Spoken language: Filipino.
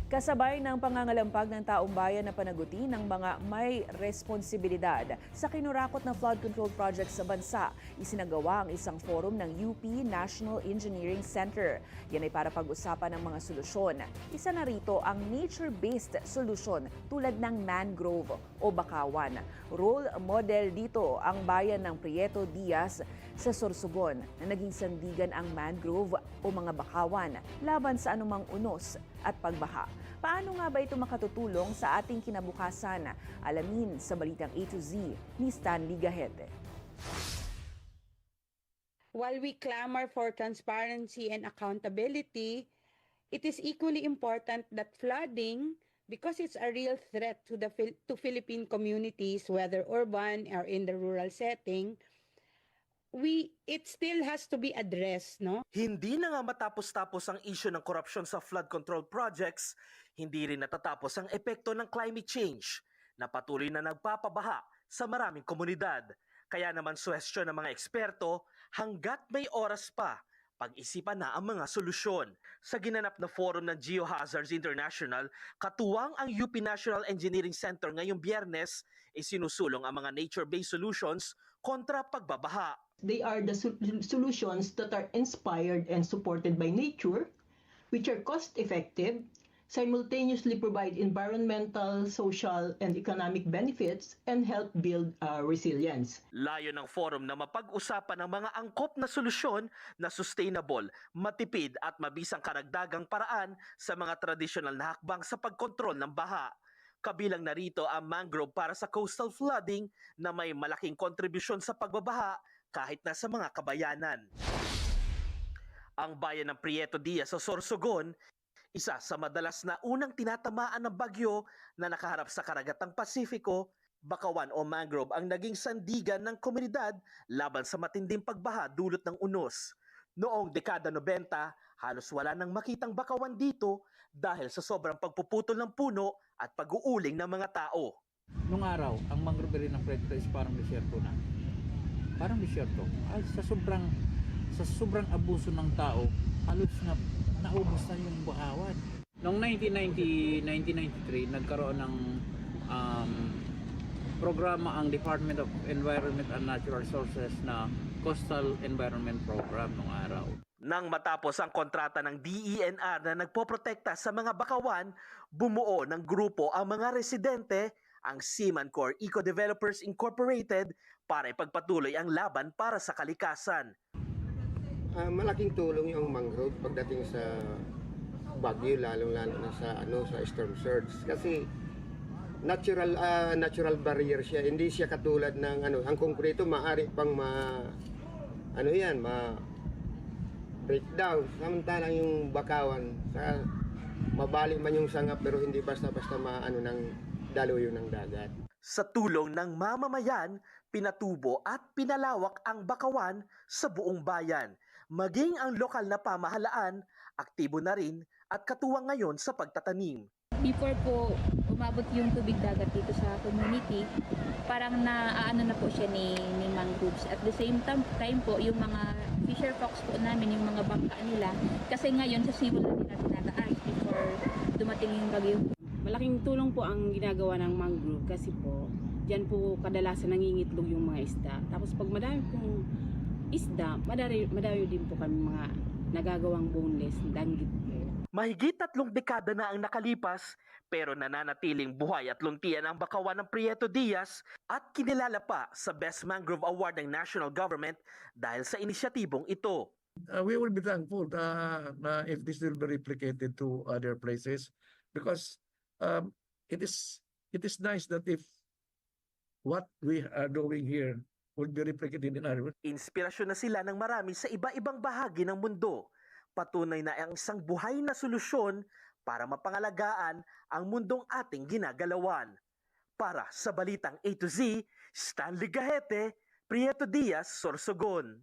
Kasabay ng pangangalampag ng taong bayan na panagutin ng mga may responsibilidad sa kinurakot na flood control project sa bansa, isinagawa ang isang forum ng UP National Engineering Center. Yan ay para pag-usapan ng mga solusyon. Isa na rito ang nature-based solution tulad ng mangrove o bakawan. Role model dito ang bayan ng Prieto Diaz sa Sorsogon na naging sandigan ang mangrove o mga bakawan laban sa anumang unos at pagbaha. Paano nga ba ito makatutulong sa ating kinabukasan? Alamin sa Balitang A to Z ni Stanley Gahete. While we clamor for transparency and accountability, it is equally important that flooding, because it's a real threat to Philippine communities, whether urban or in the rural setting, it still has to be addressed, no? Hindi na nga matapos-tapos ang issue ng korupsyon sa flood control projects, hindi rin natatapos ang epekto ng climate change na patuloy na nagpapabaha sa maraming komunidad. Kaya naman suhestyon ng mga eksperto, hanggat may oras pa, pag-isipan na ang mga solusyon. Sa ginanap na forum ng Geohazards International, katuwang ang UP National Engineering Center ngayong Biyernes, isinusulong ang mga nature-based solutions kontra pagbabaha. They are the solutions that are inspired and supported by nature, which are cost-effective, simultaneously provide environmental, social, and economic benefits, and help build resilience. Layo ng forum na mapag-usapan ang mga angkop na solusyon na sustainable, matipid at mabisang karagdagang paraan sa mga tradisyonal na hakbang sa pagkontrol ng baha. Kabilang narito ang mangrove para sa coastal flooding na may malaking kontribusyon sa pagbabaha kahit na sa mga kabayanan. Ang bayan ng Prieto Diaz sa Sorsogon, isa sa madalas na unang tinatamaan ng bagyo na nakaharap sa karagatang Pasifiko, bakawan o mangrove ang naging sandigan ng komunidad laban sa matinding pagbaha dulot ng unos. Noong dekada 90, halos wala nang makitang bakawan dito dahil sa sobrang pagpuputol ng puno at pag-uuling ng mga tao. Nung araw, ang mangrove rin ng Prieto is parang desierto na. Parang desierto. Sa sobrang abuso ng tao, halos na naubos na yung bakawan. Noong 1993, nagkaroon ng programa ang Department of Environment and Natural Resources na Coastal Environment Program noong araw. Nang matapos ang kontrata ng DENR na nagpoprotekta sa mga bakawan, bumuo ng grupo ang mga residente, ang Seaman Corps Eco Developers Incorporated, para ipagpatuloy ang laban para sa kalikasan. Malaking tulong yung mangrove pagdating sa bagyo, lalong-lalo na sa storm surge, kasi natural barrier siya. Hindi siya katulad ng ang konkreto maaari pang breakdown. Samantalang yung bakawan mabali man yung sanga pero hindi basta-basta ng daluyo ng dagat. Sa tulong ng mamamayan, pinatubo at pinalawak ang bakawan sa buong bayan. Maging ang lokal na pamahalaan, aktibo na rin at katuwang ngayon sa pagtatanim. Before po umabot yung tubig dagat dito sa community, parang naaano na po siya ni mangroves. At the same time po, yung mga fisher folks po namin, yung mga bangka nila, kasi ngayon sa simula nila tinataas before dumating yung bagyo. Malaking tulong po ang ginagawa ng mangrove kasi po, diyan po kadalasan nangingitlog yung mga isda. Tapos pag madami pong isda, madami din po kami mga nagagawang boneless, danggit po. Mahigit 3 dekada na ang nakalipas, pero nananatiling buhay at luntian ang bakawan ng Prieto Diaz at kinilala pa sa Best Mangrove Award ng National Government dahil sa inisyatibong ito. We will be thankful na if this will be replicated to other places, because it is nice that if what we are doing here will be replicated in other. Inspirasyon na sila ng marami sa iba-ibang bahagi ng mundo. Patunay na ang isang buhay na solusyon para mapangalagaan ang mundong ating ginagalawan. Para sa Balitang A to Z, Stanley Gahete, Prieto Diaz, Sorsogon.